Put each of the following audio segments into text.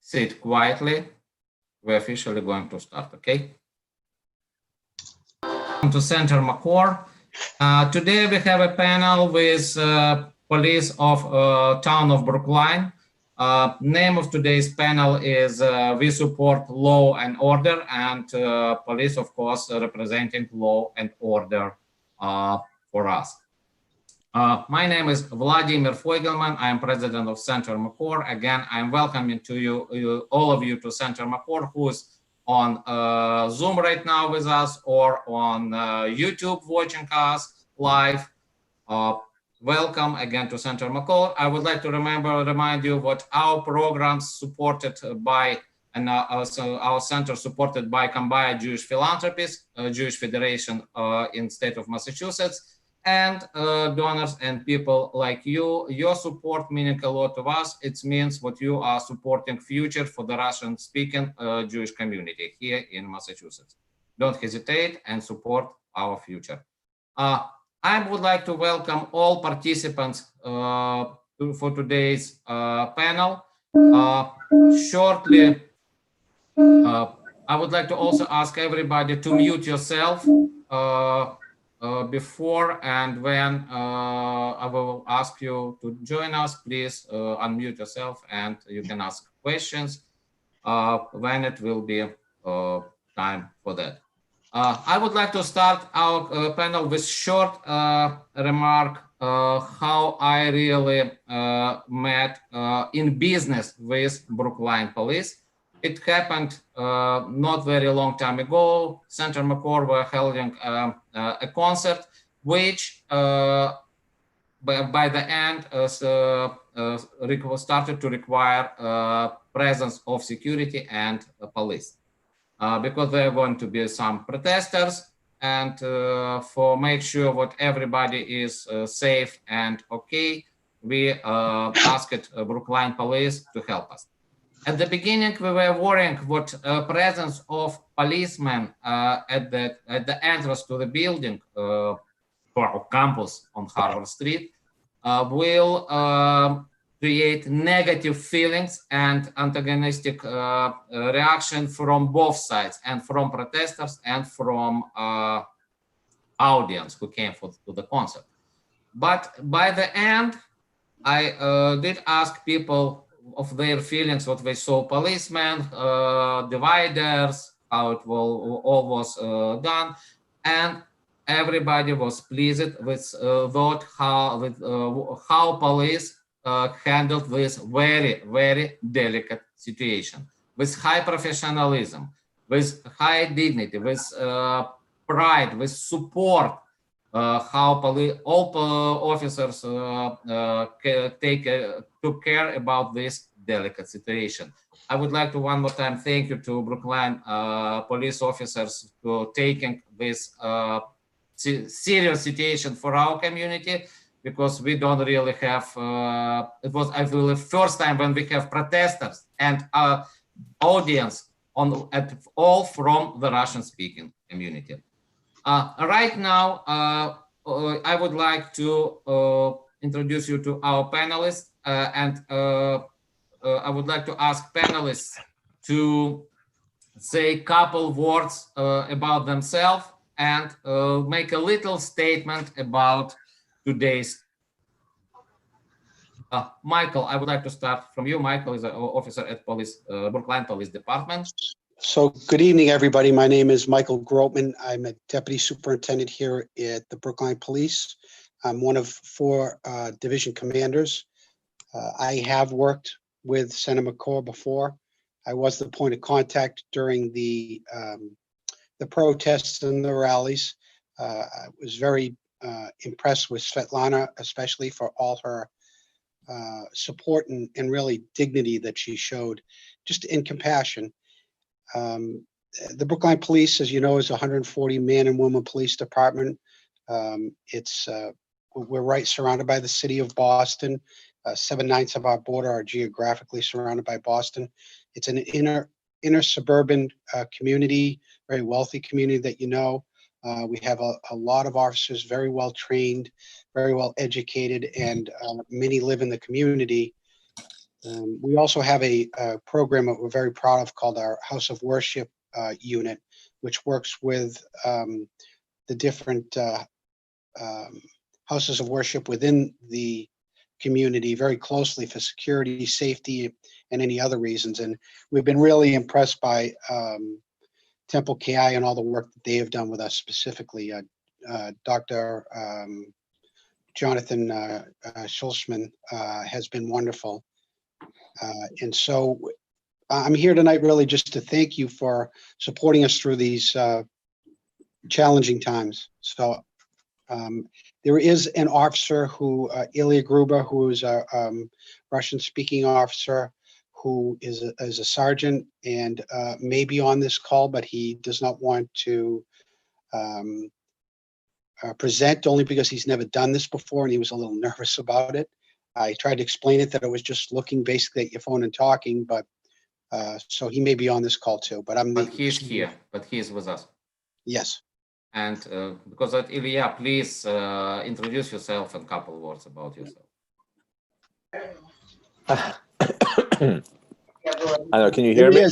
sit quietly. We're officially going to start, okay? Welcome to Center Makor. Today we have a panel with police of town of Brookline. Name of today's panel is We Support Law and Order, and police, of course, representing law and order for us. My name is Vladimir Foigelman. I am president of Center Makor. Again, I'm welcoming to you, all of you, to Center Makor, who is on Zoom right now with us or on YouTube watching us live. Welcome again to Center Makor. I would like to remind you what our programs supported by and also our center supported by Kambaya Jewish Philanthropies, Jewish Federation in state of Massachusetts, and donors and people like you. Your support meaning a lot to us. It means what you are supporting future for the Russian speaking Jewish community here in Massachusetts. Don't hesitate and support our future. I would like to welcome all participants for today's panel. Shortly, I would like to also ask everybody to mute yourself before and when I will ask you to join us. Please unmute yourself and you can ask questions when it will be time for that. I would like to start our panel with short remark how I really met in business with Brookline Police. It happened not very long time ago. Center Makor were holding a concert, which by the end started to require presence of security and police. Because there are going to be some protesters, and for make sure what everybody is safe and okay, we asked Brookline Police to help us. At the beginning, we were worrying what presence of policemen at the entrance to the building for our campus on Harvard Street will create negative feelings and antagonistic reaction from both sides, and from protesters and from audience who came to the concert. But by the end, I did ask people of their feelings, what they saw policemen, dividers, how it all was done, and everybody was pleased with how police handled this very, very delicate situation with high professionalism, with high dignity, with pride, with support. How all officers took care about this delicate situation. I would like to one more time thank you to Brookline police officers for taking this serious situation for our community, because we don't really have, it was actually the first time when we have protesters and audience all from the Russian speaking community. Right now, I would like to introduce you to our panelists, and I would like to ask panelists to say a couple words about themselves and make a little statement about today's. Michael, I would like to start from you. Michael is an officer at Brookline Police Department. So good evening, everybody. My name is Michael Groban. I'm a deputy superintendent here at the Brookline Police. I'm one of 4 division commanders. I have worked with Senator Makor before. I was the point of contact during the protests and the rallies. I was very impressed with Svetlana, especially for all her support and really dignity that she showed, just in compassion. The Brookline Police, as you know, is a 140 man and woman police department. We're right surrounded by the city of Boston. 7/9 of our border are geographically surrounded by Boston. It's an inner suburban community, very wealthy community that you know. We have a lot of officers, very well trained, very well educated, and many live in the community. We also have a program that we're very proud of called our House of Worship unit, which works with the different houses of worship within the community very closely for security, safety, and any other reasons. And we've been really impressed by Temple KI and all the work that they have done with us specifically. Dr. Jonathan Schultzman has been wonderful. And so I'm here tonight really just to thank you for supporting us through these challenging times. So there is an officer who, Ilya Gruber, who is a Russian-speaking officer, who is a sergeant and may be on this call, but he does not want to present only because he's never done this before and he was a little nervous about it. I tried to explain it that it was just looking basically at your phone and talking, but so he may be on this call too. But he's here. But he is with us. Yes. And because of Ilya, please introduce yourself and a couple of words about yourself. Hello, can you hear me?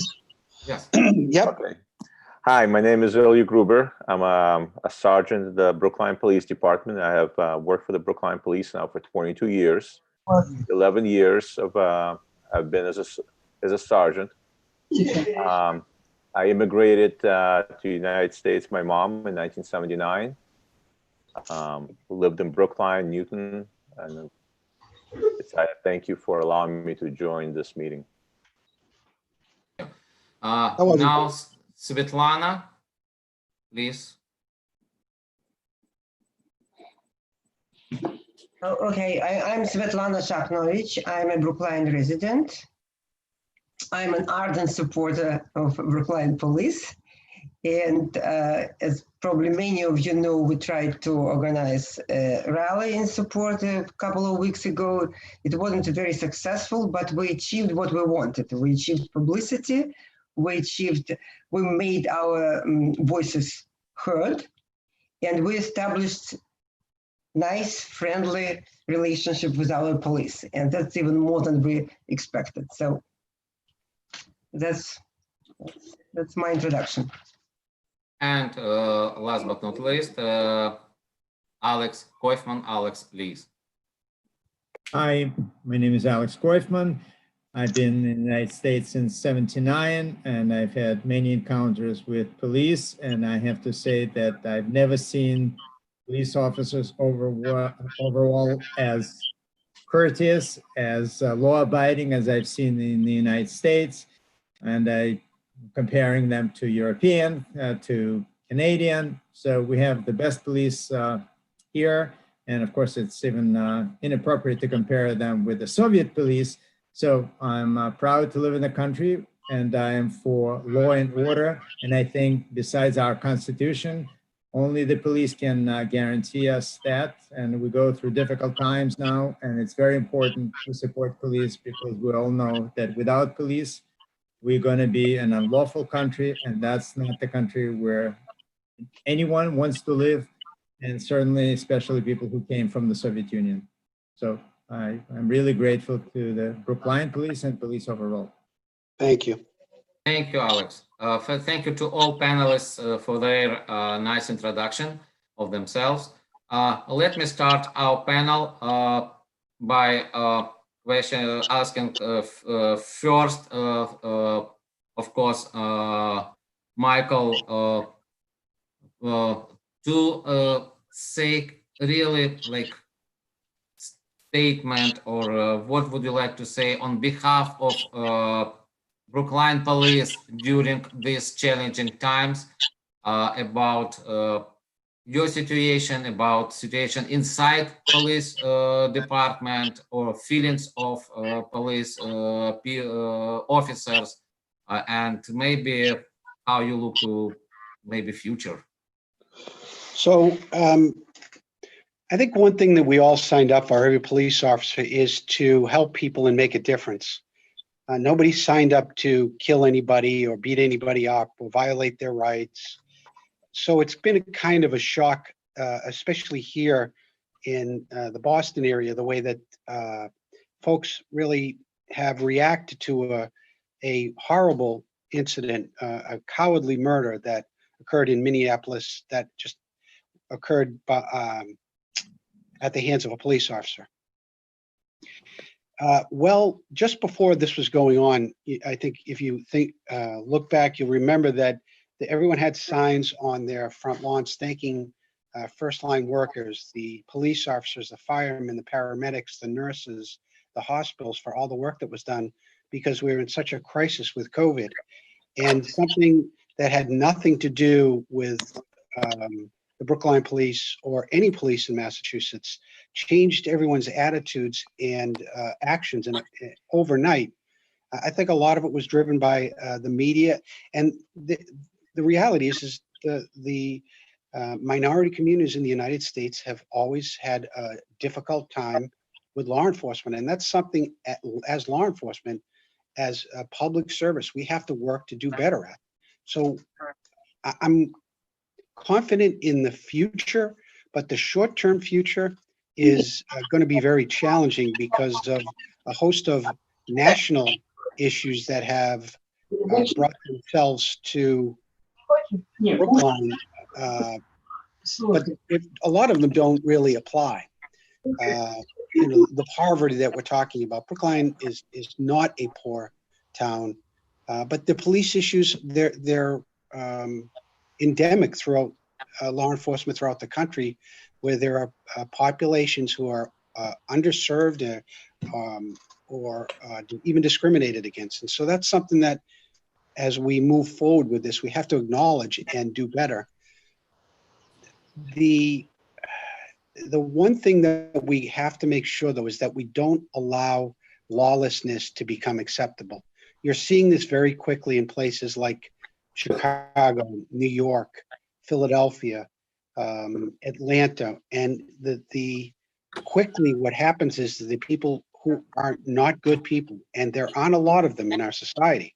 Yes. Yep. Okay. Hi, my name is Ilya Gruber. I'm a sergeant at the Brookline Police Department. I have worked for the Brookline Police now for 22 years. 11 years of I've been as a sergeant. I immigrated to the United States, my mom, in 1979. Lived in Brookline, Newton, and thank you for allowing me to join this meeting. Now, Svetlana, please. Okay, I'm Svetlana Shakhnovich. I'm a Brookline resident. I'm an ardent supporter of Brookline Police. And as probably many of you know, we tried to organize a rally in support a couple of weeks ago. It wasn't very successful, but we achieved what we wanted. We achieved publicity. We made our voices heard, and we established nice, friendly relationship with our police. And that's even more than we expected. So that's my introduction. And last but not least, Alex Koifman. Alex, please. Hi, my name is Alex Koifman. I've been in the United States since '79, and I've had many encounters with police. And I have to say that I've never seen police officers overall as courteous, as law-abiding as I've seen in the United States. And comparing them to European, to Canadian. So we have the best police here. And of course, it's even inappropriate to compare them with the Soviet police. So I'm proud to live in the country, and I am for law and order. And I think besides our Constitution, only the police can guarantee us that. And we go through difficult times now, and it's very important to support police because we all know that without police, we're going to be an unlawful country, and that's not the country where anyone wants to live, and certainly especially people who came from the Soviet Union. So I'm really grateful to the Brookline Police and police overall. Thank you. Thank you, Alex. Thank you to all panelists for their nice introduction of themselves. Let me start our panel by asking first, of course, Michael, to say really like statement, or what would you like to say on behalf of Brookline Police during these challenging times about your situation, about situation inside police department, or feelings of police officers, and maybe how you look to maybe future? So I think one thing that we all signed up for, every police officer, is to help people and make a difference. Nobody signed up to kill anybody or beat anybody up or violate their rights. So it's been a kind of a shock, especially here in the Boston area, the way that folks really have reacted to a horrible incident, a cowardly murder that occurred in Minneapolis that just occurred at the hands of a police officer. Well, just before this was going on, I think if you look back, you'll remember that everyone had signs on their front lawns thanking first line workers, the police officers, the firemen, the paramedics, the nurses, the hospitals for all the work that was done, because we were in such a crisis with COVID. And something that had nothing to do with the Brookline Police or any police in Massachusetts changed everyone's attitudes and actions overnight. I think a lot of it was driven by the media, and the reality is the minority communities in the United States have always had a difficult time with law enforcement, and that's something as law enforcement, as a public service, we have to work to do better at. So I'm confident in the future, but the short-term future is going to be very challenging because of a host of national issues that have brought themselves to Brookline, but a lot of them don't really apply. The poverty that we're talking about, Brookline is not a poor town, but the police issues, they're endemic throughout law enforcement throughout the country, where there are populations who are underserved or even discriminated against. And so that's something that, as we move forward with this, we have to acknowledge and do better. The one thing that we have to make sure, though, is that we don't allow lawlessness to become acceptable. You're seeing this very quickly in places like Chicago, New York, Philadelphia, Atlanta, and quickly what happens is the people who are not good people, and there aren't a lot of them in our society,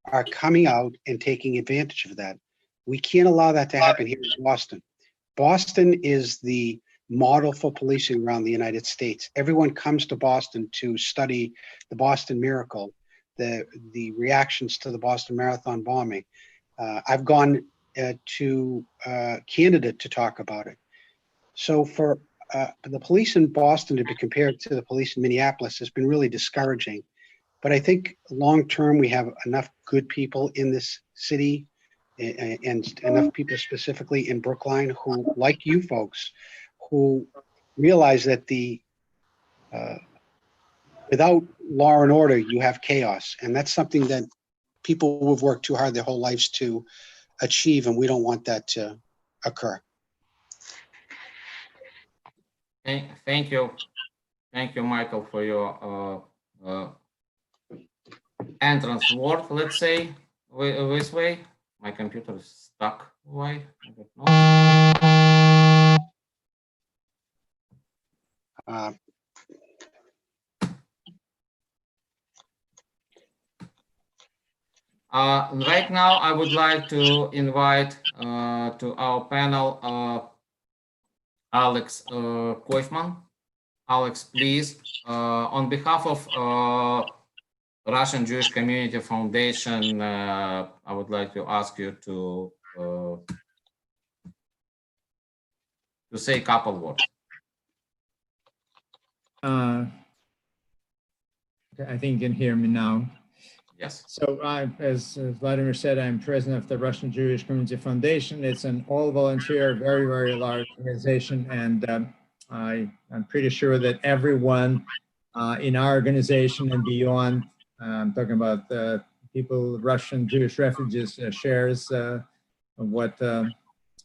are coming out and taking advantage of that. We can't allow that to happen here in Boston. Boston is the model for policing around the United States. Everyone comes to Boston to study the Boston Miracle, the reactions to the Boston Marathon bombing. I've gone to Canada to talk about it. So for the police in Boston to be compared to the police in Minneapolis has been really discouraging. But I think long-term, we have enough good people in this city and enough people specifically in Brookline who, like you folks, who realize that without law and order, you have chaos. And that's something that people who have worked too hard their whole lives to achieve, and we don't want that to occur. Thank you. Thank you, Michael, for your entrance word, let's say, this way. My computer is stuck. Why? I don't know. Right now, I would like to invite to our panel Alex Koifman. Alex, please, on behalf of Russian Jewish Community Foundation, I would like to ask you to say a couple words. I think you can hear me now. Yes. So as Vladimir said, I'm president of the Russian Jewish Community Foundation. It's an all-volunteer, very, very large organization. And I'm pretty sure that everyone in our organization and beyond, I'm talking about people, Russian Jewish refugees, shares what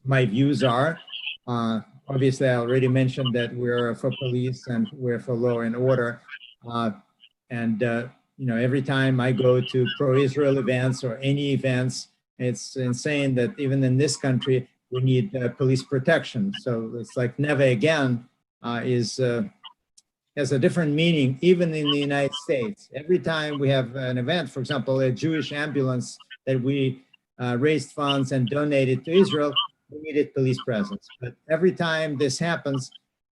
my views are. Obviously, I already mentioned that we're for police and we're for law and order. You know, every time I go to pro-Israel events or any events, it's insane that even in this country, we need police protection. So it's like never again has a different meaning, even in the United States. Every time we have an event, for example, a Jewish ambulance that we raised funds and donated to Israel, we needed police presence. But every time this happens,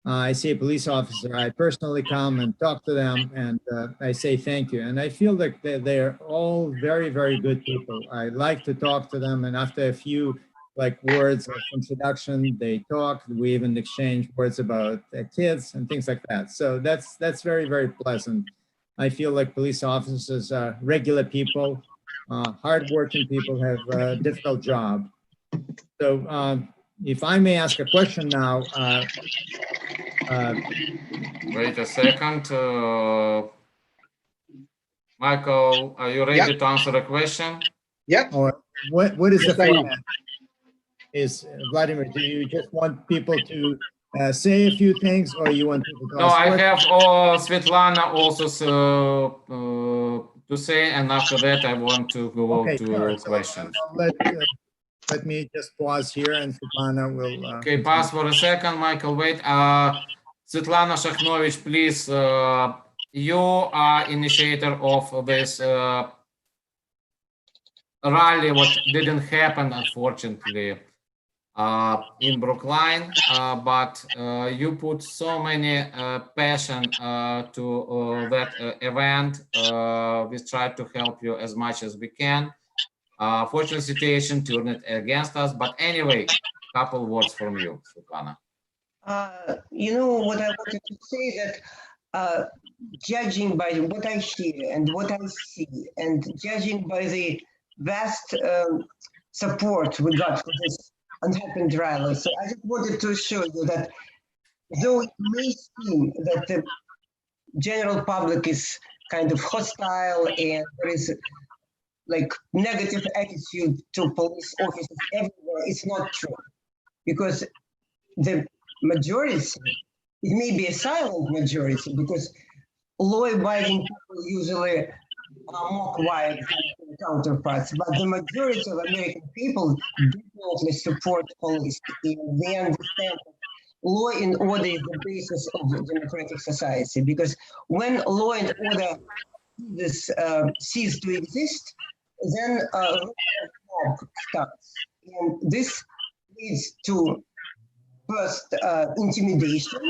I see a police officer, I personally come and talk to them, and I say thank you. And I feel like they're all very, very good people. I like to talk to them, and after a few words of introduction, they talk. We even exchange words about their kids and things like that. So that's very, very pleasant. I feel like police officers are regular people, hardworking people, have a difficult job. So if I may ask a question now. Wait a second. Michael, are you ready to answer the question? Yep. Or what is Yes, the I am. format? Is Vladimir, do you just want people to say a few things, or you want people to No, ask I questions? have Svetlana also to say, and after that I want to go Okay, to sure. So, questions. let me just pause here, and Svetlana will. Okay, pause for a second, Michael. Wait. Svetlana Shakhnovich, please. You are initiator of this rally. What didn't happen, unfortunately, in Brookline, but you put so many passion to that event. We tried to help you as much as we can. Fortunate situation turned it against us, but anyway, couple words from you, Svetlana. You know what I wanted to say, that judging by what I hear and what I see, and judging by the vast support we got for this unhappened rally, so I just wanted to show you that though it may seem that the general public is kind of hostile and there is negative attitude to police officers everywhere, it's not true, because the majority, it may be a silent majority, because law-abiding people usually are more quiet than their counterparts, but the majority of American people definitely support police, and they understand that law and order is the basis of a democratic society, because when law and order cease to exist, then starts, and this leads to first intimidation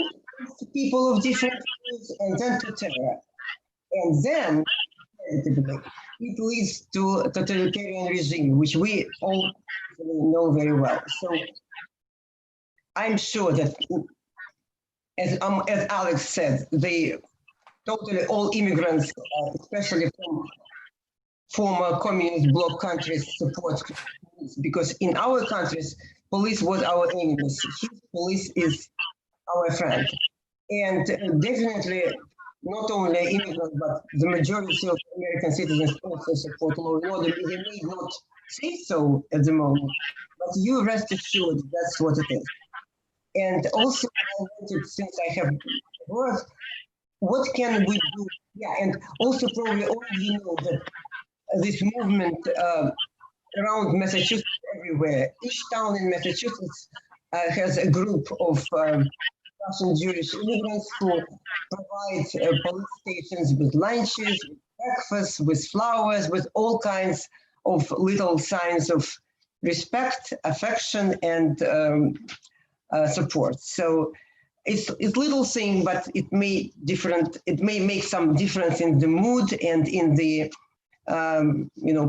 to people of different views, and then to terror, and then it leads to a totalitarian regime, which we all know very well. So I'm sure that, as Alex said, totally all immigrants, especially from former communist bloc countries, support police, because in our countries, police was our enemies. His police is our friend. And definitely, not only immigrants, but the majority of American citizens also support law and order. They may not say so at the moment, but you rest assured that's what it is. And also, I wanted, since I have words, what can we do? Yeah, and also probably all of you know that this movement around Massachusetts everywhere. Each town in Massachusetts has a group of Russian Jewish immigrants who provide police stations with lunches, with breakfast, with flowers, with all kinds of little signs of respect, affection, and support. So it's little thing, but it may make some difference in the mood and in the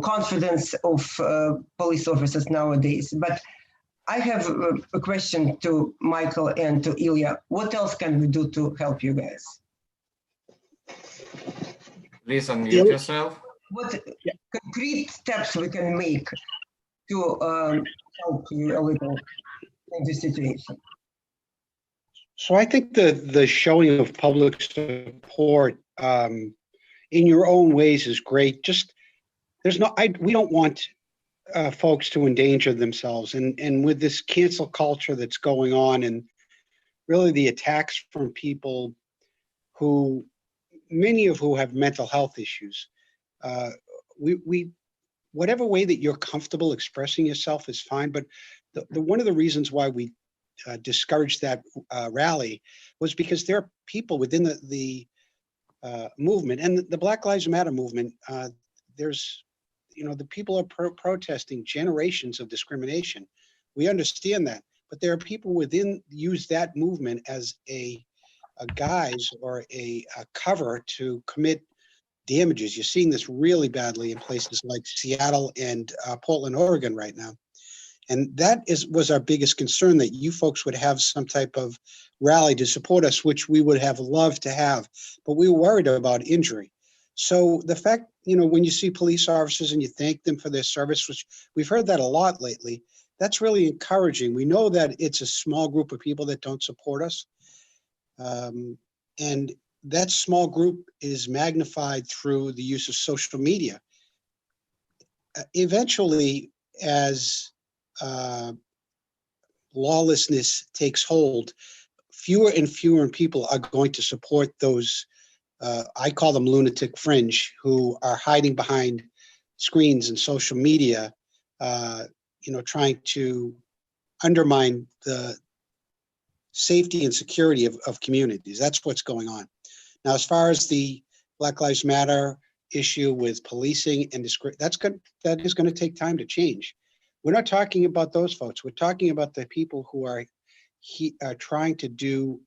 confidence of police officers nowadays. But I have a question to Michael and to Ilya. What else can we do to help you guys? Please unmute yourself. What concrete steps we can make to help you a little in this situation? So I think the showing of public support in your own ways is great. Just we don't want folks to endanger themselves, and with this cancel culture that's going on, and really the attacks from people many of who have mental health issues, we whatever way that you're comfortable expressing yourself is fine. But one of the reasons why we discouraged that rally was because there are people within the movement and the Black Lives Matter movement. There's the people are protesting generations of discrimination. We understand that, but there are people use that movement as a guise or a cover to commit damages. You're seeing this really badly in places like Seattle and Portland, Oregon right now. And that was our biggest concern, that you folks would have some type of rally to support us, which we would have loved to have, but we were worried about injury. So the fact, when you see police officers and you thank them for their service, which we've heard that a lot lately, that's really encouraging. We know that it's a small group of people that don't support us. And that small group is magnified through the use of social media. Eventually, as lawlessness takes hold, fewer and fewer people are going to support those, I call them lunatic fringe, who are hiding behind screens and social media, trying to undermine the safety and security of communities. That's what's going on. Now, as far as the Black Lives Matter issue with policing and that is going to take time to change. We're not talking about those folks. We're talking about the people who are trying to do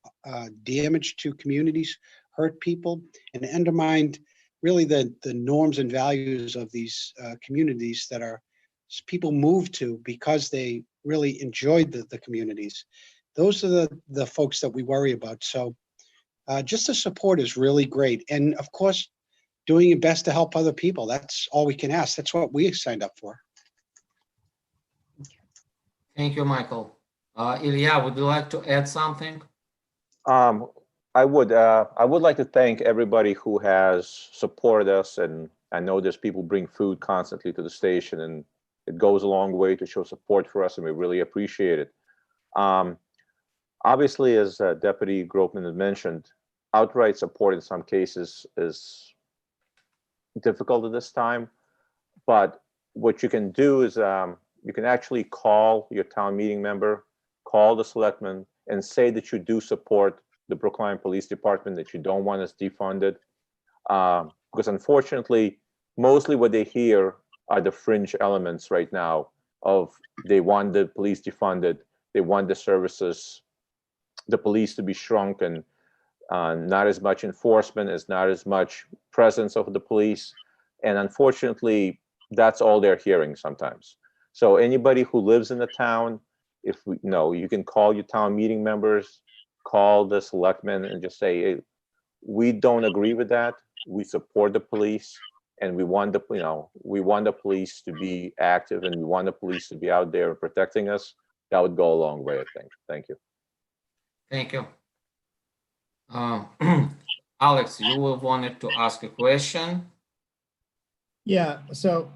damage to communities, hurt people, and undermine really the norms and values of these communities that are people move to because they really enjoyed the communities. Those are the folks that we worry about. So just the support is really great. And of course, doing your best to help other people. That's all we can ask. That's what we signed up for. Thank you, Michael. Ilya, would you like to add something? I would like to thank everybody who has supported us, and I know there's people bring food constantly to the station, and it goes a long way to show support for us, and we really appreciate it. Obviously, as Deputy Groban had mentioned, outright support in some cases is difficult at this time, but what you can do is you can actually call your town meeting member, call the selectman, and say that you do support the Brookline Police Department, that you don't want us defunded. Because unfortunately, mostly what they hear are the fringe elements right now of they want the police defunded, they want the services, the police to be shrunk, and not as much enforcement, as not as much presence of the police. And unfortunately, that's all they're hearing sometimes. So anybody who lives in the town, you can call your town meeting members, call the selectmen, and just say, hey, we don't agree with that. We support the police, and we want the police to be active, and we want the police to be out there protecting us. That would go a long way, I think. Thank you. Thank you. Alex, you wanted to ask a question. Yeah, so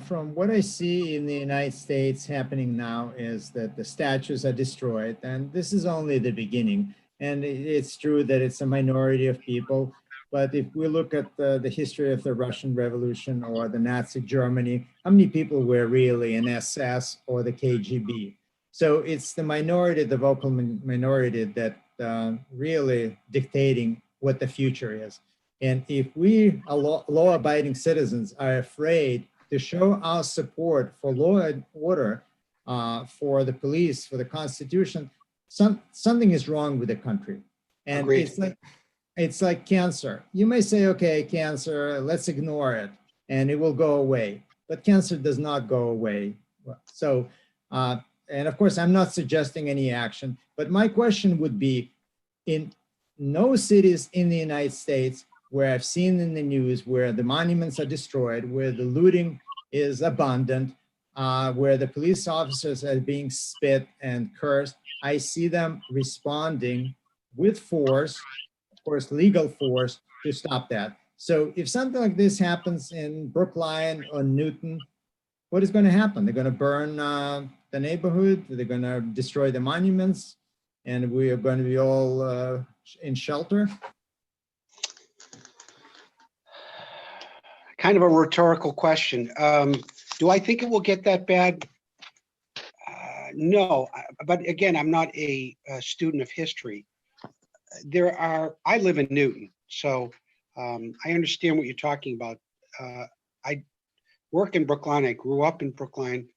from what I see in the United States happening now is that the statues are destroyed, and this is only the beginning. And it's true that it's a minority of people, but if we look at the history of the Russian Revolution or the Nazi Germany, how many people were really in SS or the KGB? So it's the minority, the vocal minority, that really dictating what the future is. And if we, law-abiding citizens, are afraid to show our support for law and order, for the police, for the Constitution, something is wrong with the country. And Agreed. It's like cancer. You may say, okay, cancer, let's ignore it, and it will go away. But cancer does not go away. So, and of course, I'm not suggesting any action, but my question would be, in no cities in the United States where I've seen in the news where the monuments are destroyed, where the looting is abundant, where the police officers are being spit and cursed, I see them responding with force, of course, legal force, to stop that. So if something like this happens in Brookline or Newton, what is going to happen? They're going to burn the neighborhood, they're going to destroy the monuments, and we are going to be all in shelter? Kind of a rhetorical question. Do I think it will get that bad? No, but again, I'm not a student of history. I live in Newton, so I understand what you're talking about. I work in Brookline. I grew up in Brookline.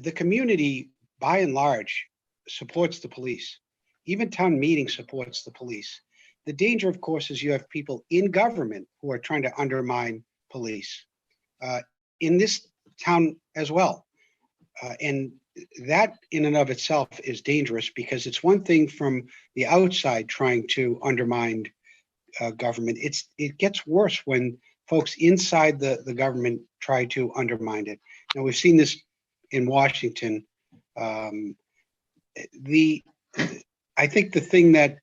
The community, by and large, supports the police. even town meeting supports the police. The danger, of course, is you have people in government who are trying to undermine police in this town as well. And that in and of itself is dangerous, because it's one thing from the outside trying to undermine government. It gets worse when folks inside the government try to undermine it. Now, we've seen this in Washington. I think the thing that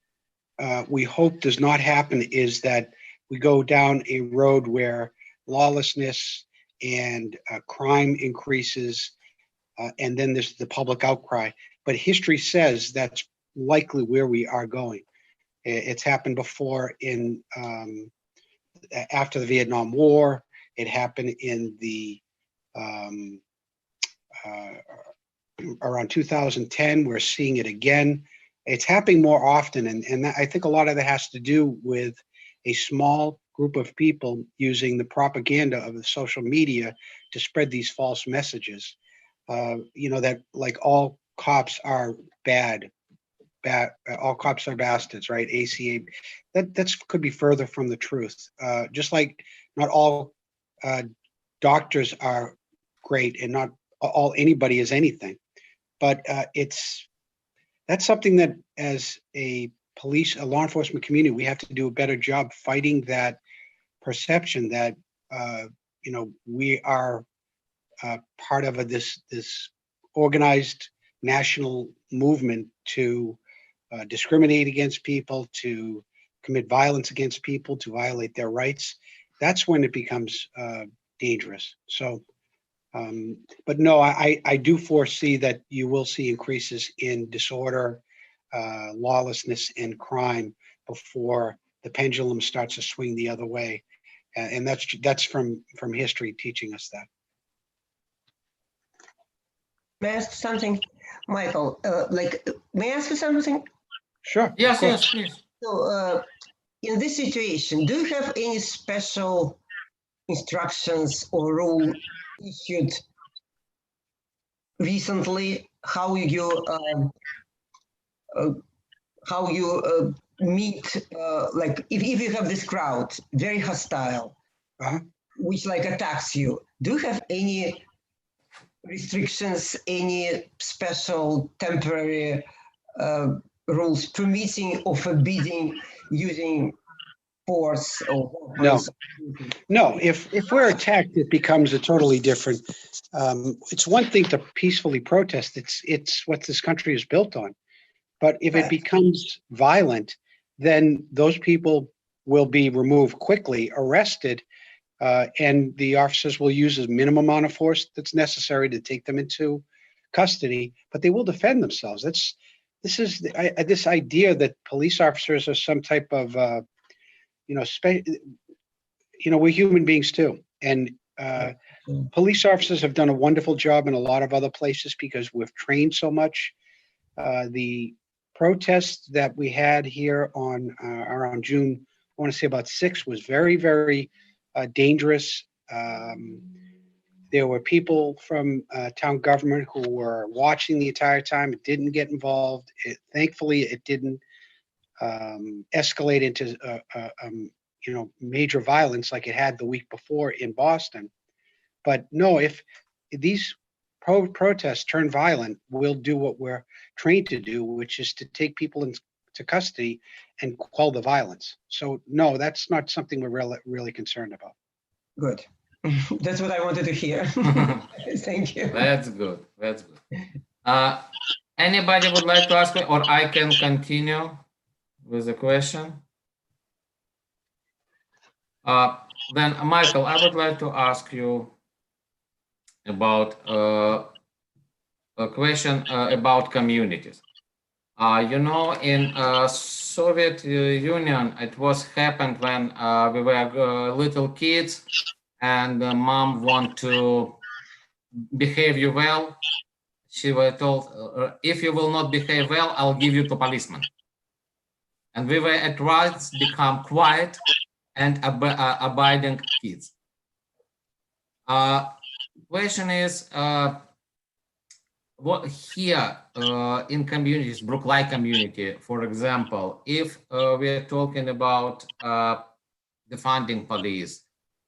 we hope does not happen is that we go down a road where lawlessness and crime increases, and then there's the public outcry. But history says that's likely where we are going. It's happened before in after the Vietnam War. It happened in the around 2010. We're seeing it again. It's happening more often, and I think a lot of that has to do with a small group of people using the propaganda of the social media to spread these false messages. That like all cops are bad, all cops are bastards, right? ACA, that could be further from the truth. Just like not all doctors are great, and not all anybody is anything. But that's something that, as a law enforcement community, we have to do a better job fighting that perception that we are part of this organized national movement to discriminate against people, to commit violence against people, to violate their rights. That's when it becomes dangerous. So, but no, I do foresee that you will see increases in disorder, lawlessness, and crime before the pendulum starts to swing the other way, and that's from history teaching us that. May I ask something, Michael? May I ask you something? Sure. Yes, please. So, in this situation, do you have any special instructions or rule issued recently? How you meet, if you have this crowd very hostile, which attacks you? Do you have any restrictions, any special temporary rules permitting or forbidding using force or weapons? No. If we're attacked, it becomes a totally different. It's one thing to peacefully protest. It's what this country is built on. But if it becomes violent, then those people will be removed quickly, arrested, and the officers will use a minimum amount of force that's necessary to take them into custody. But they will defend themselves. This idea that police officers are some type of we're human beings too, and police officers have done a wonderful job in a lot of other places because we've trained so much. The protests that we had here on around June, I want to say about 6, was very, very dangerous. There were people from town government who were watching the entire time. It didn't get involved. Thankfully, it didn't escalate into major violence like it had the week before in Boston. But no, if these protests turn violent, we'll do what we're trained to do, which is to take people into custody and quell the violence. So no, that's not something we're really concerned about. Good. That's what I wanted to hear. Thank you. That's good. Anybody would like to ask me, or I can continue with the question? Then, Michael, I would like to ask you about a question about communities. In Soviet Union, it was happened when we were little kids, and the mom want to behave you well. She was told, if you will not behave well, I'll give you to policeman. And we were at once become quiet and abiding kids. Question is, what here in communities, Brookline community, for example, if we are talking about defunding police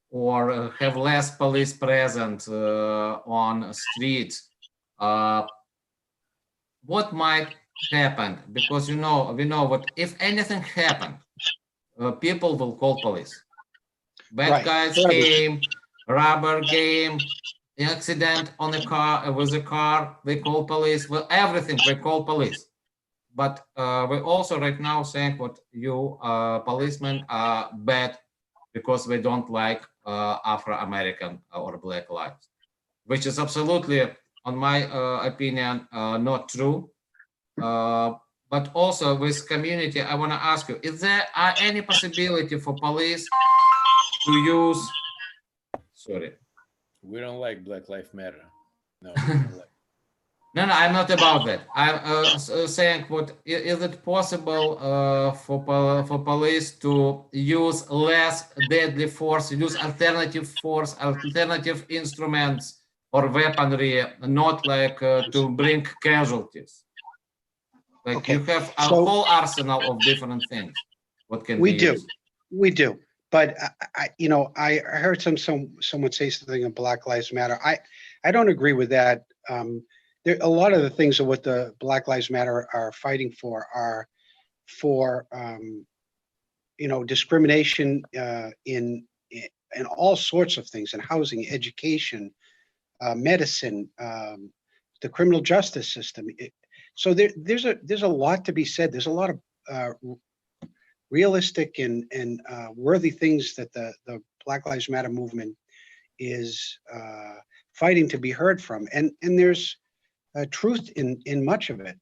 or have less police present on streets, what might happen? Because we know what if anything happened, people will call police. Bad Right. guys came, rubber game, accident on a car with a car, they call police. Well, everything they call police. But we're also right now saying what you policemen are bad because they don't like Afro-American or Black lives, which is absolutely, on my opinion, not true. But also with community, I want to ask you: is there any possibility for police to use? Sorry. We don't like Black Lives Matter. No, we don't like. No, I'm not about that. I'm saying, what is it possible for police to use less deadly force, use alternative force, alternative instruments or weaponry, not like to bring casualties? Like Okay, you have a so- whole arsenal of different things. What can We be do. used? We do. But I heard someone say something on Black Lives Matter. I don't agree with that. There a lot of the things of what the Black Lives Matter are fighting for are for discrimination in all sorts of things, in housing, education, medicine, the criminal justice system. So there's a lot to be said. There's a lot of realistic and worthy things that the Black Lives Matter movement is fighting to be heard from, and there's truth in much of it.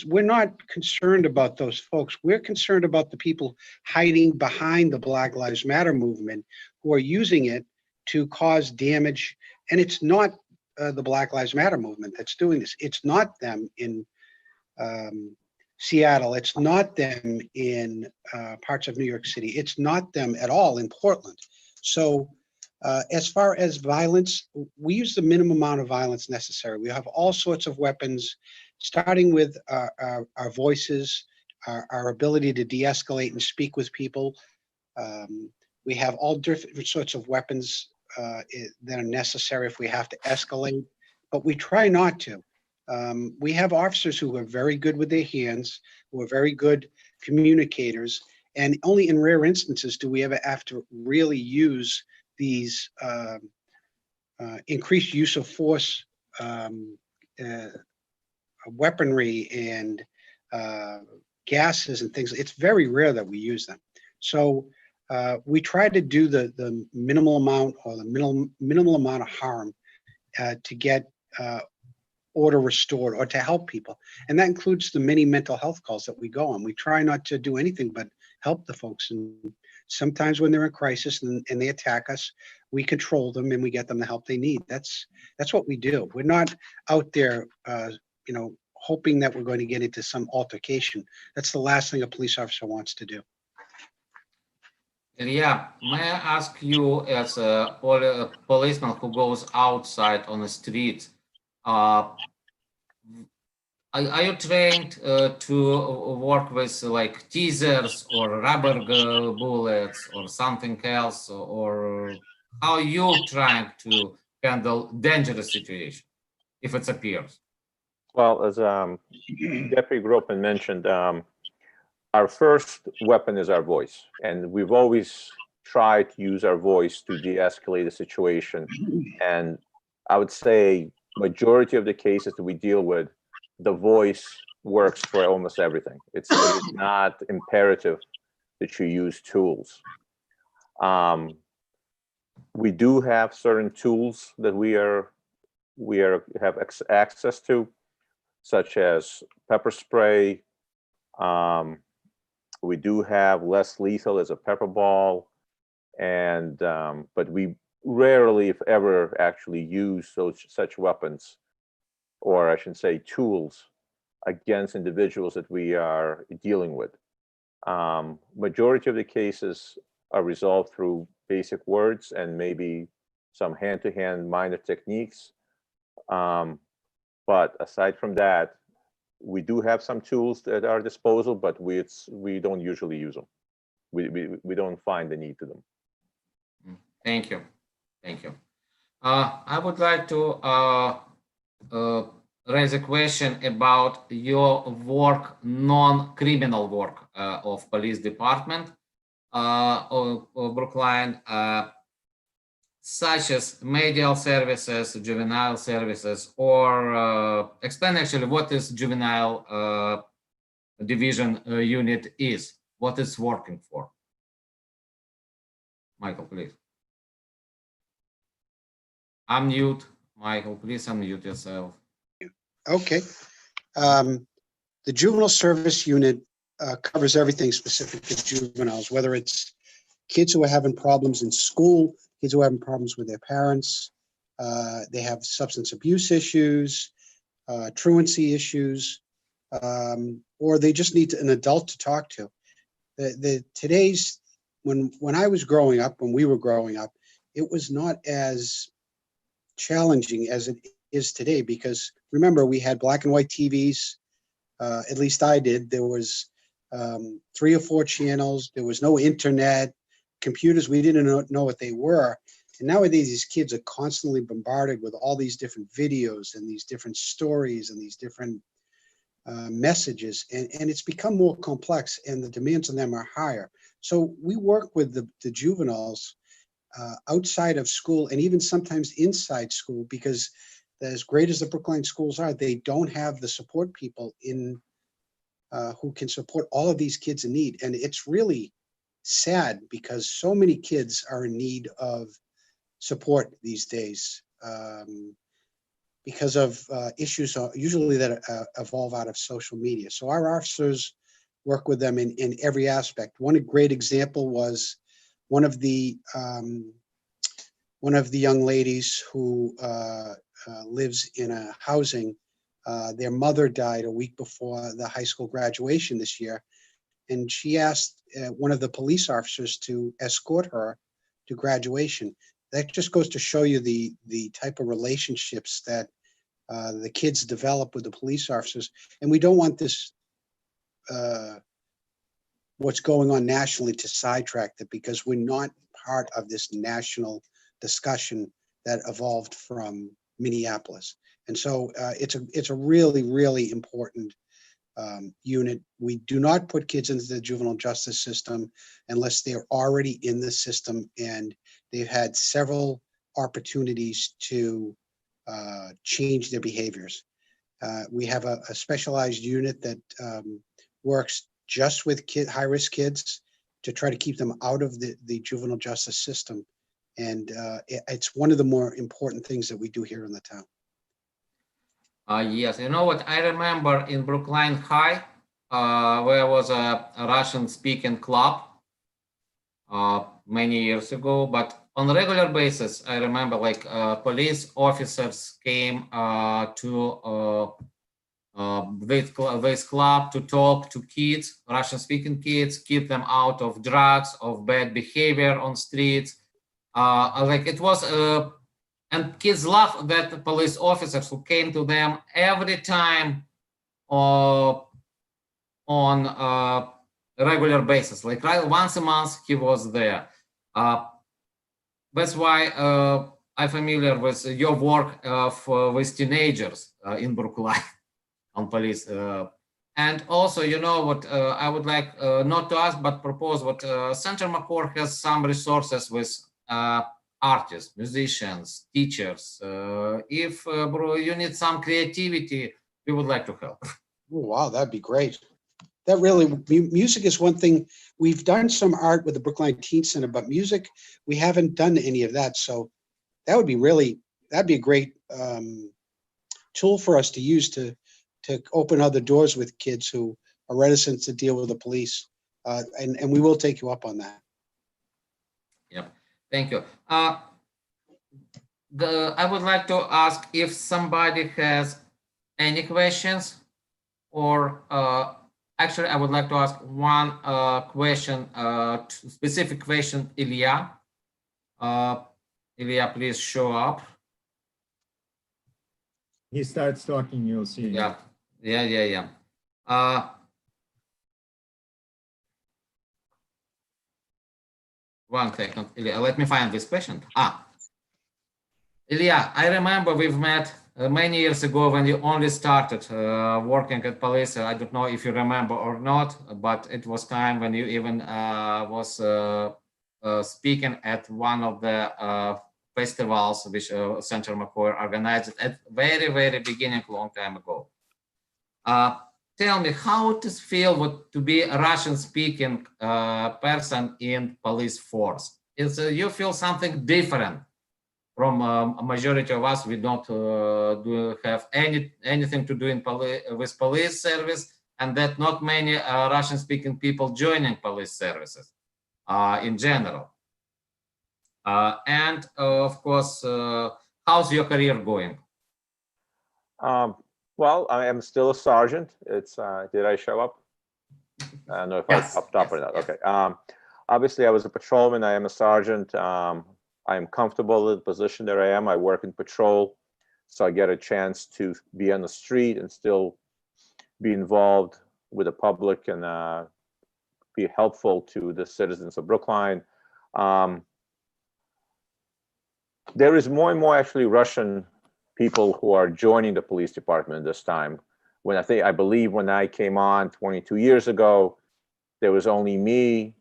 We're not concerned about those folks. We're concerned about the people hiding behind the Black Lives Matter movement who are using it to cause damage. And it's not the Black Lives Matter movement that's doing this. It's not them in Seattle. It's not them in parts of New York City. It's not them at all in Portland. So as far as violence, we use the minimum amount of violence necessary. We have all sorts of weapons, starting with our voices, our ability to de-escalate and speak with people. We have all different sorts of weapons that are necessary if we have to escalate, but we try not to. We have officers who are very good with their hands, who are very good communicators, and only in rare instances do we ever have to really use these increased use of force weaponry and gases and things. It's very rare that we use them. So we try to do the minimal amount or the minimal amount of harm to get order restored or to help people. And that includes the many mental health calls that we go on. We try not to do anything but help the folks. And sometimes when they're in crisis and they attack us, we control them and we get them the help they need. That's what we do. We're not out there, hoping that we're going to get into some altercation. That's the last thing a police officer wants to do. Yeah, may I ask you, as a policeman who goes outside on the street, are you trained to work with like teasers or rubber bullets or something else, or how you trying to handle dangerous situation if it appears? Well, as Deputy Groban mentioned, our first weapon is our voice, and we've always tried to use our voice to de-escalate a situation. And I would say majority of the cases that we deal with, the voice works for almost everything. It is not imperative that you use tools. We do have certain tools that we have access to, such as pepper spray. We do have less lethal as a pepper ball, and but we rarely, if ever, actually use such weapons, or I should say tools, against individuals that we are dealing with. Majority of the cases are resolved through basic words and maybe some hand-to-hand minor techniques. But aside from that, we do have some tools at our disposal, but we don't usually use them. We don't find the need to them. Thank you. Thank you. I would like to raise a question about your work, non-criminal work of police department of Brookline, such as medial services, juvenile services, or explain actually what is juvenile division unit is, what it's working for. Michael, please. Unmute, Michael, please unmute yourself. Okay. The juvenile service unit covers everything specific to juveniles, whether it's kids who are having problems in school, kids who are having problems with their parents, they have substance abuse issues, truancy issues, or they just need an adult to talk to. Today's, when I was growing up, when we were growing up, it was not as challenging as it is today, because remember, we had black and white TVs, at least I did. There was 3 or 4 channels. There was no internet, computers. We didn't know what they were. And nowadays, these kids are constantly bombarded with all these different videos and these different stories and these different messages. And it's become more complex, and the demands on them are higher. So we work with the juveniles outside of school, and even sometimes inside school, because as great as the Brookline schools are, they don't have the support people in who can support all of these kids in need. And it's really sad, because so many kids are in need of support these days because of issues usually that evolve out of social media. So our officers work with them in every aspect. One great example was one of the young ladies who lives in a housing. Their mother died a week before the high school graduation this year, and she asked one of the police officers to escort her to graduation. That just goes to show you the type of relationships that the kids develop with the police officers. And we don't want this what's going on nationally to sidetrack it, because we're not part of this national discussion that evolved from Minneapolis. And so it's a really, really important unit. We do not put kids into the juvenile justice system unless they're already in the system and they've had several opportunities to change their behaviors. We have a specialized unit that works just with high-risk kids to try to keep them out of the juvenile justice system. And it's one of the more important things that we do here in the town. Yes, you know what, I remember in Brookline High, where was a Russian-speaking club many years ago, but on a regular basis, I remember like police officers came to this club to talk to kids, Russian-speaking kids, keep them out of drugs, of bad behavior on streets. Like it was, and kids love that police officers who came to them every time on a regular basis, like once a month he was there. That's why I'm familiar with your work with teenagers in Brookline on police. And also, you know what, I would like not to ask, but propose what Center Makor has some resources with artists, musicians, teachers. If you need some creativity, we would like to help. Oh, wow, that'd be great. That really, music is one thing. We've done some art with the Brookline Teen Center, but music, we haven't done any of that. So that would be really, that'd be a great tool for us to use to open other doors with kids who are reticent to deal with the police. And we will take you up on that. Yep, thank you. I would like to ask if somebody has any questions, or actually, I would like to ask one question, specific question, Ilya. Ilya, please show up. he starts talking, you'll see. Yeah. One second, Ilya, let me find this patient. Ilya, I remember we've met many years ago when you only started working at police. I don't know if you remember or not, but it was time when you even was speaking at one of the festivals which Center Makor organized at very, very beginning, long time ago. Tell me how it feels to be a Russian-speaking person in police force. Is you feel something different from a majority of us? We don't have anything to do with police service, and that not many Russian-speaking people joining police services in general. And of course, how's your career going? Well, I am still a sergeant. It's did I show up? I don't know if Yes, I popped up yes, or not. yes. Okay. Obviously, I was a patrolman. I am a sergeant. I am comfortable in the position that I am. I work in patrol, so I get a chance to be on the street and still be involved with the public and be helpful to the citizens of Brookline. There is more and more actually Russian people who are joining the police department this time. When I believe when I came on 22 years ago, there was only me,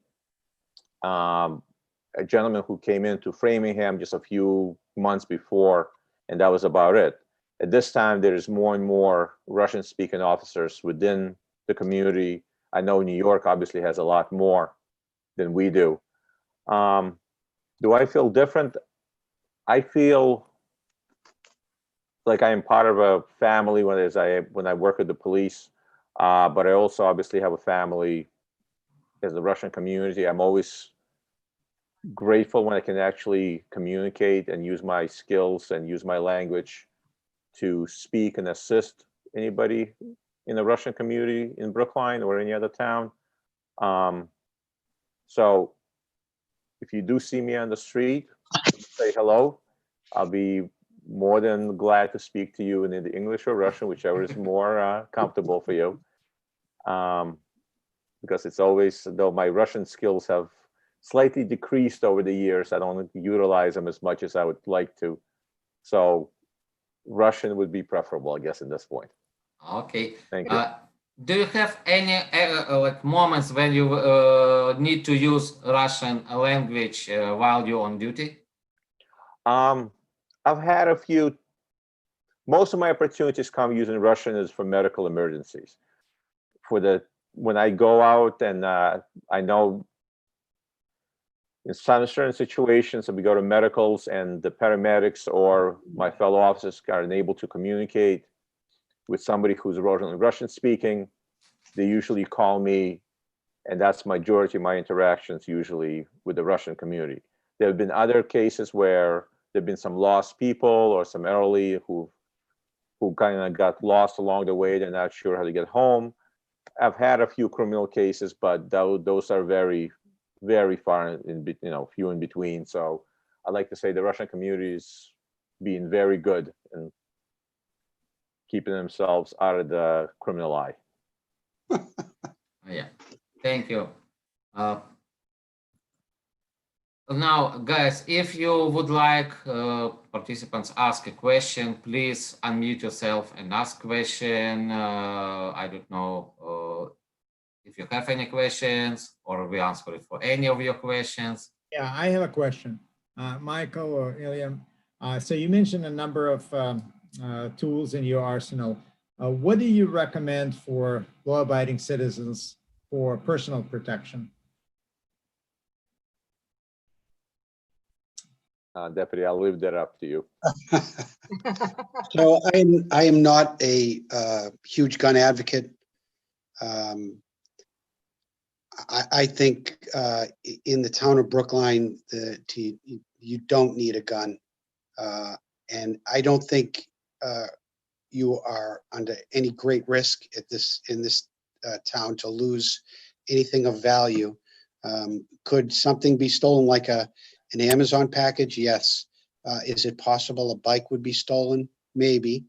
a gentleman who came into Framingham just a few months before, and that was about it. At this time, there's more and more Russian-speaking officers within the community. I know New York obviously has a lot more than we do. Do I feel different? I feel like I am part of a family when I work with the police, but I also obviously have a family as the Russian community. I'm always grateful when I can actually communicate and use my skills and use my language to speak and assist anybody in the Russian community in Brookline or any other town. So if you do see me on the street, say hello. I'll be more than glad to speak to you in either English or Russian, whichever is more comfortable for you. Because it's always, though my Russian skills have slightly decreased over the years, I don't utilize them as much as I would like to. So Russian would be preferable, I guess, at this point. Okay. Thank you. Do you have any like moments when you need to use Russian language while you're on duty? I've had a few. Most of my opportunities come using Russian is for medical emergencies. When I go out and I know in some certain situations, if we go to medicals and the paramedics or my fellow officers are unable to communicate with somebody who's Russian speaking, they usually call me, and that's majority of my interactions usually with the Russian community. There have been other cases where there've been some lost people or some elderly who kind of got lost along the way. They're not sure how to get home. I've had a few criminal cases, but those are very, very far in, few in between. So I like to say the Russian community is being very good and keeping themselves out of the criminal eye. Yeah, thank you. Now, guys, if you would like participants ask a question, please unmute yourself and ask question. I don't know if you have any questions or we answer it for any of your questions. Yeah, I have a question. Michael or Ilya, so you mentioned a number of tools in your arsenal. What do you recommend for law-abiding citizens for personal protection? Deputy, I'll leave that up to you. So I am not a huge gun advocate. I think in the town of Brookline that you don't need a gun, and I don't think you are under any great risk in this town to lose anything of value. Could something be stolen like an Amazon package? Yes. Is it possible a bike would be stolen? Maybe.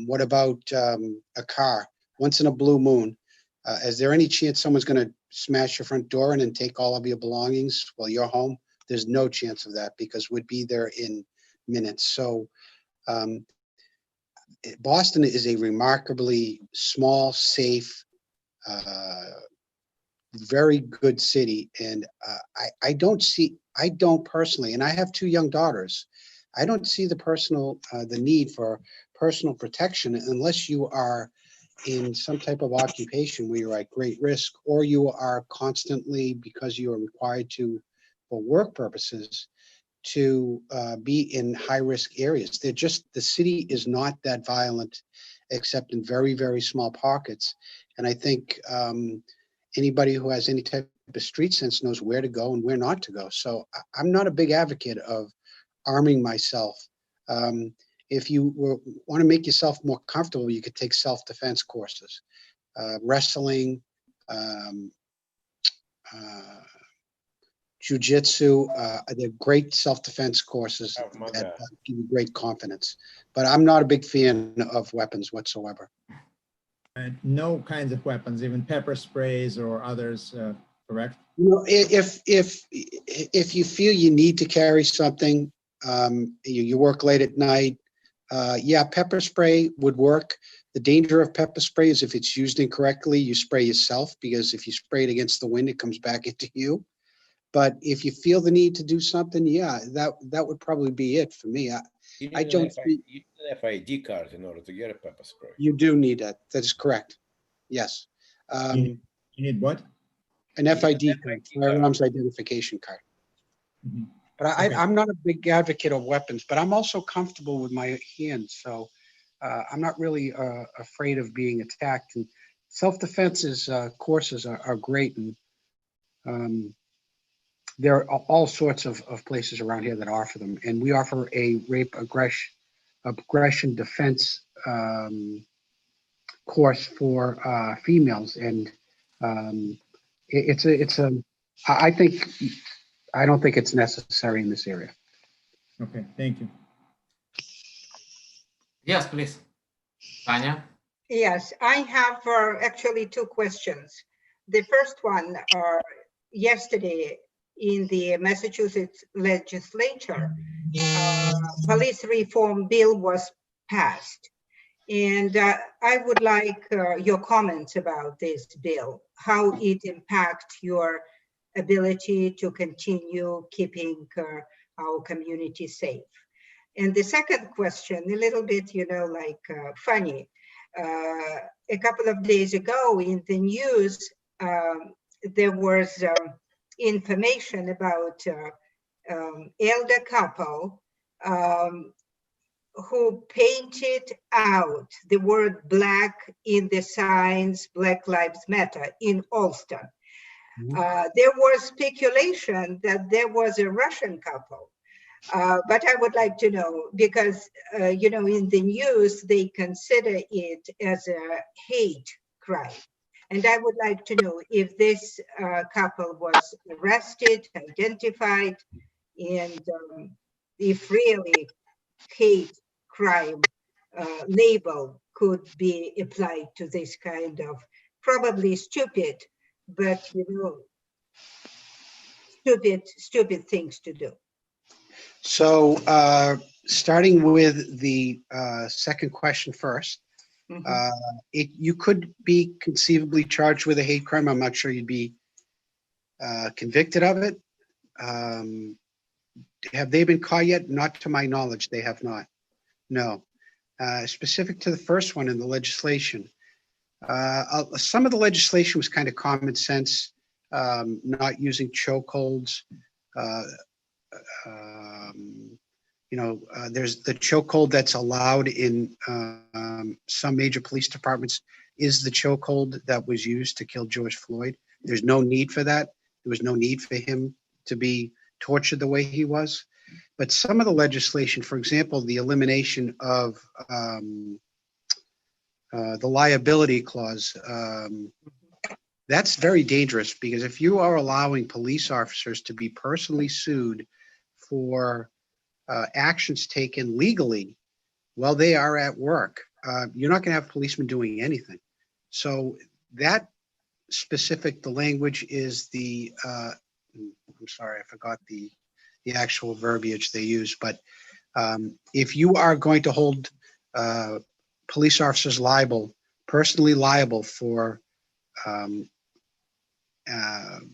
What about a car? Once in a blue moon, is there any chance someone's going to smash your front door in and take all of your belongings while you're home? There's no chance of that because we'd be there in minutes. So Boston is a remarkably small, safe, very good city. And I don't personally, and I have 2 young daughters, I don't see the need for personal protection unless you are in some type of occupation where you're at great risk, or you are constantly, because you are required to, for work purposes, to be in high risk areas. The city is not that violent, except in very, very small pockets. And I think anybody who has any type of street sense knows where to go and where not to go. So I'm not a big advocate of arming myself. If you want to make yourself more comfortable, you could take self-defense courses, wrestling, jiu-jitsu. They're great self-defense courses that give you great confidence. But I'm not a big fan of weapons whatsoever. No kinds of weapons, even pepper sprays or others, correct? You know, if you feel you need to carry something, you work late at night, yeah, pepper spray would work. The danger of pepper spray is if it's used incorrectly, you spray yourself, because if you spray it against the wind, it comes back into you. But if you feel the need to do something, yeah, that would probably be it for me. I don't think you need an FID card in order to get a pepper spray. you do need that. That is correct. Yes. You need what? An FID card, firearms identification card. Mhm. But Okay. I'm not a big advocate of weapons, but I'm also comfortable with my hands. So I'm not really afraid of being attacked. And self-defense courses are great. And there are all sorts of places around here that offer them. And we offer a rape aggression defense course for females. And I don't think it's necessary in this area. Okay, thank you. Yes, please. Tanya? Yes, I have actually 2 questions. The first one, yesterday in the Massachusetts legislature, police reform bill was passed. And I would like your comments about this bill, how it impacts your ability to continue keeping our community safe. And the second question, a little bit, funny. A couple of days ago in the news, there was information about elder couple who painted out the word black in the signs Black Lives Matter in Alston. There was speculation that there was a Russian couple. But I would like to know, because, in the news, they consider it as a hate crime. And I would like to know if this couple was arrested, identified, and if really hate crime label could be applied to this kind of probably stupid, but, stupid things to do. So starting with the second question first, you could be conceivably charged with a hate crime. I'm not sure you'd be convicted of it. Have they been caught yet? Not to my knowledge, they have not. No. Specific to the first one in the legislation, some of the legislation was kind of common sense, not using chokeholds. There's the chokehold that's allowed in some major police departments is the chokehold that was used to kill George Floyd. There's no need for that. There was no need for him to be tortured the way he was. But some of the legislation, for example, the elimination of the liability clause, that's very dangerous, because if you are allowing police officers to be personally sued for actions taken legally while they are at work, you're not going to have policemen doing anything. So that specific, the language is the, I'm sorry, I forgot the actual verbiage they use, but if you are going to hold police officers liable, personally liable for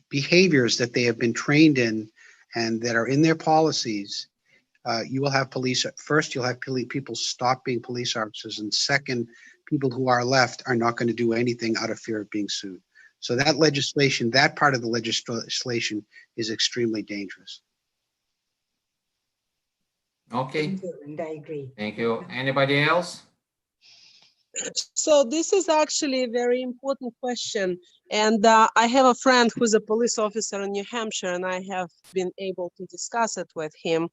behaviors that they have been trained in and that are in their policies, you will have police. First, you'll have people stop being police officers, and second, people who are left are not going to do anything out of fear of being sued. So that legislation, that part of the legislation is extremely dangerous. Okay, And I agree. thank you. Anybody else? So this is actually a very important question. And I have a friend who's a police officer in New Hampshire, and I have been able to discuss it with him.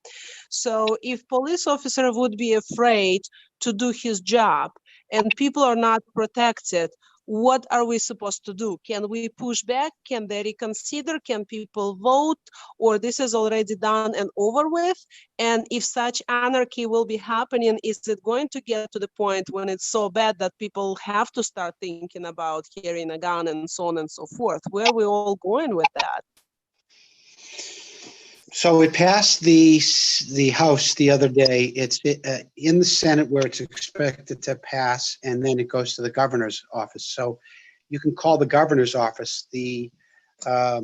So if police officer would be afraid to do his job and people are not protected, what are we supposed to do? Can we push back? Can they reconsider? Can people vote? Or this is already done and over with? And if such anarchy will be happening, is it going to get to the point when it's so bad that people have to start thinking about carrying a gun and so on and so forth? Where are we all going with that? So it passed the House the other day. It's in the Senate where it's expected to pass, and then it goes to the governor's office. So you can call the governor's office. I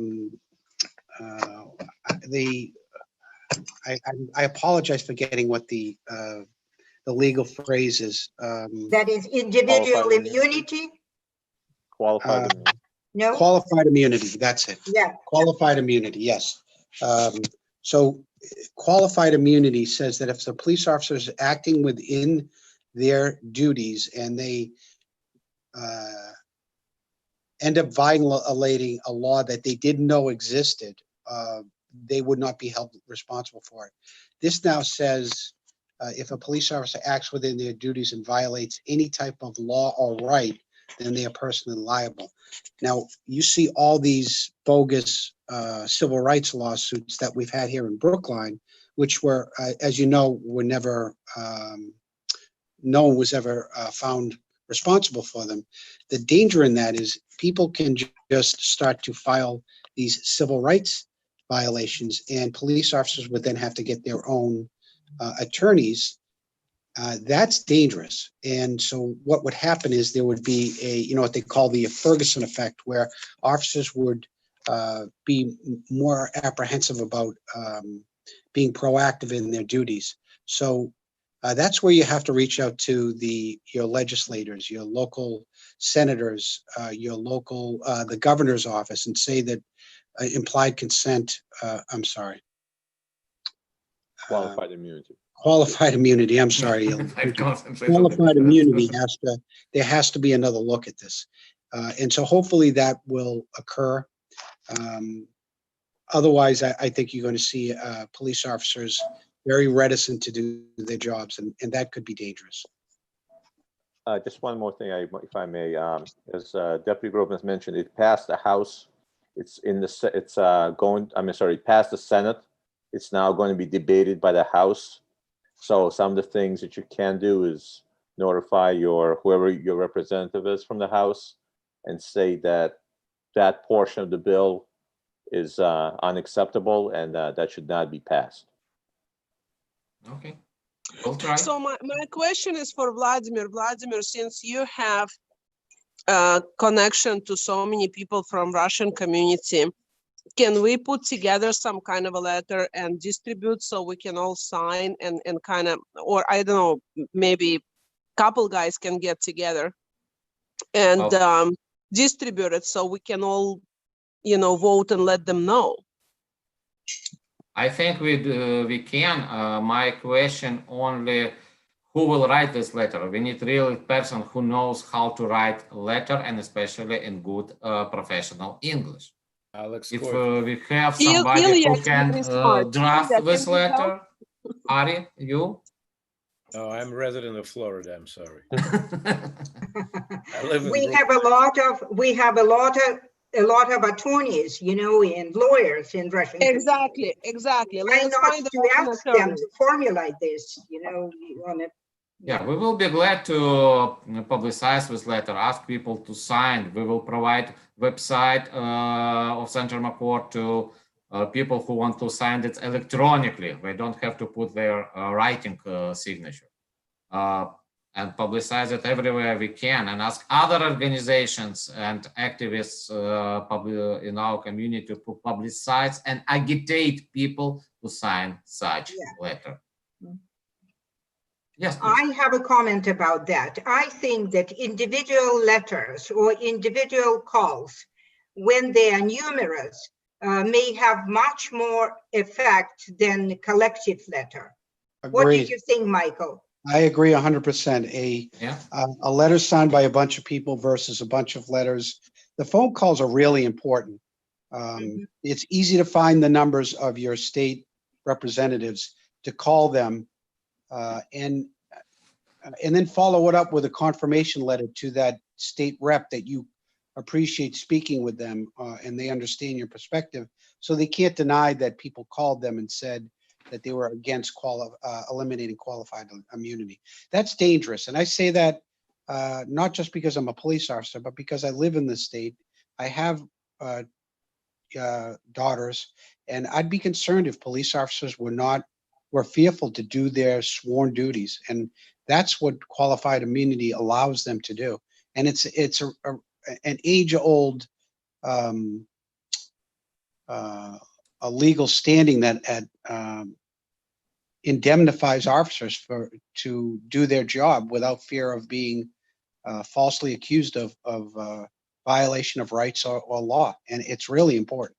apologize for getting what the legal phrase is. That is individual immunity? Qualified immunity. No? Qualified immunity. That's it. Yeah. Qualified immunity. Yes. So qualified immunity says that if the police officer is acting within their duties and they end up violating a law that they didn't know existed, they would not be held responsible for it. This now says if a police officer acts within their duties and violates any type of law or right, then they are personally liable. Now, you see all these bogus civil rights lawsuits that we've had here in Brookline, which were, as you know, were never, no one was ever found responsible for them. The danger in that is people can just start to file these civil rights violations, and police officers would then have to get their own attorneys. That's dangerous. And so what would happen is there would be a, what they call the Ferguson effect, where officers would be more apprehensive about being proactive in their duties. So that's where you have to reach out to your legislators, your local senators, your local, the governor's office, and say that implied consent, I'm sorry. Qualified immunity. Qualified immunity, I'm sorry. Qualified immunity there has to be another look at this. And so hopefully that will occur. Otherwise, I think you're going to see police officers very reticent to do their jobs, and that could be dangerous. Just one more thing, if I may, as Deputy Groban has mentioned, it passed the House. It passed the Senate. It's now going to be debated by the House. So some of the things that you can do is notify whoever your representative is from the House and say that that portion of the bill is unacceptable and that should not be passed. Okay, we'll try. So my question is for Vladimir. Vladimir, since you have connection to so many people from Russian community, can we put together some kind of a letter and distribute so we can all sign and kind of, or I don't know, maybe couple guys can get together and distribute it so we can all, vote and let them know? I think we can. My question only, who will write this letter? We need really a person who knows how to write a letter, and especially in good professional English. Alex, If we have somebody who can draft this letter, Ari, you? No, I'm a resident of Florida. I'm sorry. We have a lot of attorneys, and lawyers in Russian. Exactly. Why not to ask them to formulate this, on a Yeah, we will be glad to publicize this letter, ask people to sign. We will provide website of Center Makor to people who want to sign it electronically. They don't have to put their writing signature. And publicize it everywhere we can, and ask other organizations and activists in our community to publicize and agitate people to sign such letter. Yes, please. I have a comment about that. I think that individual letters or individual calls, when they are numerous, may have much more effect than collective letter. What do Agreed. you think, Michael? I agree 100%. A letter signed by a bunch of people versus a bunch of letters. The phone calls are really important. It's easy to find the numbers of your state representatives, to call them and then follow it up with a confirmation letter to that state rep that you appreciate speaking with them and they understand your perspective. So they can't deny that people called them and said that they were against eliminating qualified immunity. That's dangerous. And I say that not just because I'm a police officer, but because I live in the state. I have daughters, and I'd be concerned if police officers were fearful to do their sworn duties. And that's what qualified immunity allows them to do. And it's an age-old a legal standing that indemnifies officers to do their job without fear of being falsely accused of violation of rights or law. And it's really important.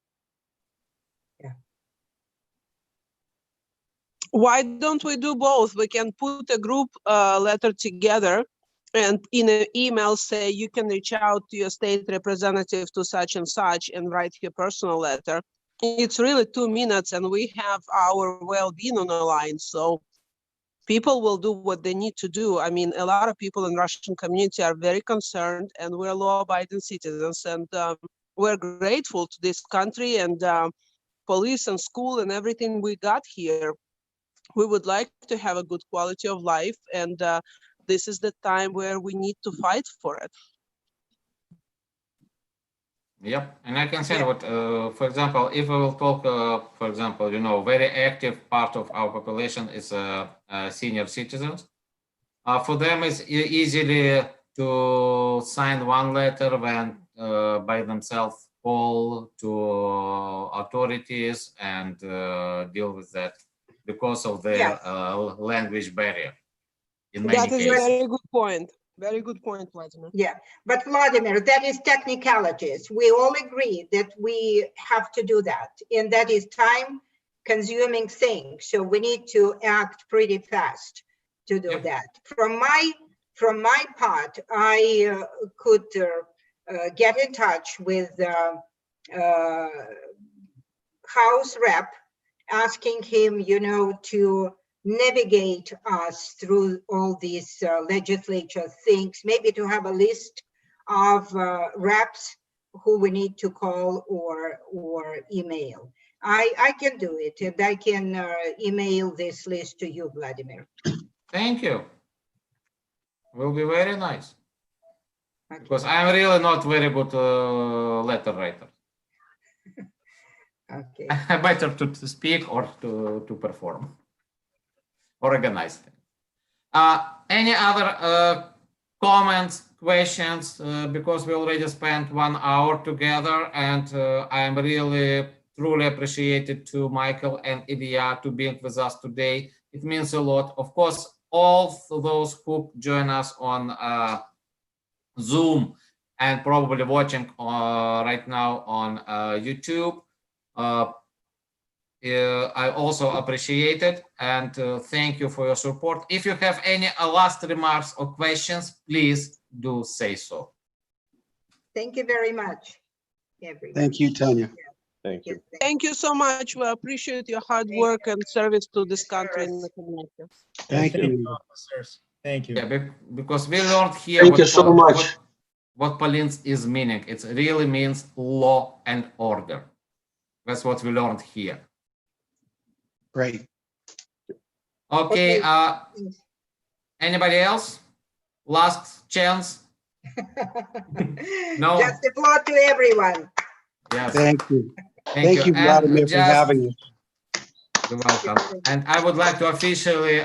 Why don't we do both? We can put a group letter together and in an email say you can reach out to your state representative to such and such and write your personal letter. It's really 2 minutes and we have our well-being on the line. So people will do what they need to do. I mean, a lot of people in Russian community are very concerned, and we're law-abiding citizens, and we're grateful to this country and police and school and everything we got here. We would like to have a good quality of life, and this is the time where we need to fight for it. Yep, and I can say what, for example, if we will talk, for example, very active part of our population is senior citizens. For them, it's easily to sign one letter when by themselves call to authorities and deal with that because of their language barrier. In many That is cases. a very good point. Very good point, Vladimir. Yeah, but Vladimir, that is technicalities. We all agree that we have to do that, and that is time-consuming thing. So we need to act pretty fast to do that. From my part, I could get in touch with House Rep, asking him, to navigate us through all these legislature things, maybe to have a list of reps who we need to call or email. I can do it, and I can email this list to you, Vladimir. Thank you. Will be very nice. Okay. Because I'm really not very good letter writer. Okay. Better to speak or to perform. Organize things. Any other comments, questions? Because we already spent 1 hour together, and I am really truly appreciated to Michael and Ilya to being with us today. It means a lot. Of course, all those who join us on Zoom and probably watching right now on YouTube. I also appreciate it, and thank you for your support. If you have any last remarks or questions, please do say so. Thank you very much, everyone. Thank you, Tanya. Thank you. Thank you so much. We appreciate your hard work and service to this country and the community. Thank you. Officers. Thank you. Yeah, because we learned here what police is meaning. It really means law and order. That's what we learned here. Great. Okay. Anybody else? Last chance? No. Just applaud to everyone. Yes. Thank you. Thank Thank you, And Vladimir, for just- having us. You're welcome. And I would like to officially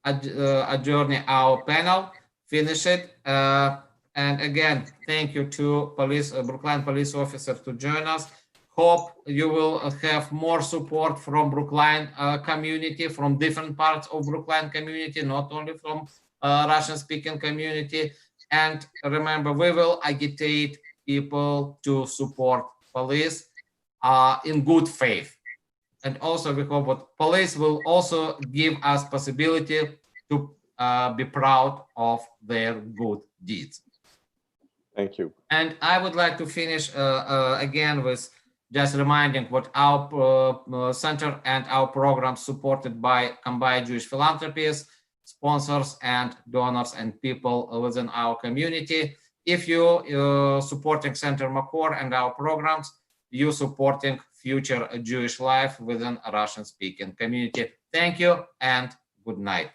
adjourn our panel, finish it. And again, thank you to Brookline police officers to join us. Hope you will have more support from Brookline community, from different parts of Brookline community, not only from Russian-speaking community. And remember, we will agitate people to support police in good faith. And also we hope that police will also give us possibility to be proud of their good deeds. Thank you. And I would like to finish again with just reminding what our center and our programs supported by combined Jewish philanthropies, sponsors and donors and people within our community. If you supporting Center Makor and our programs, you supporting future Jewish life within a Russian-speaking community. Thank you and good night.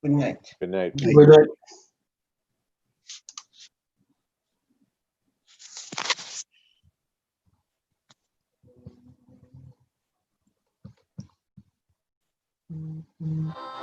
Good night. Good night. Good night. Mhm.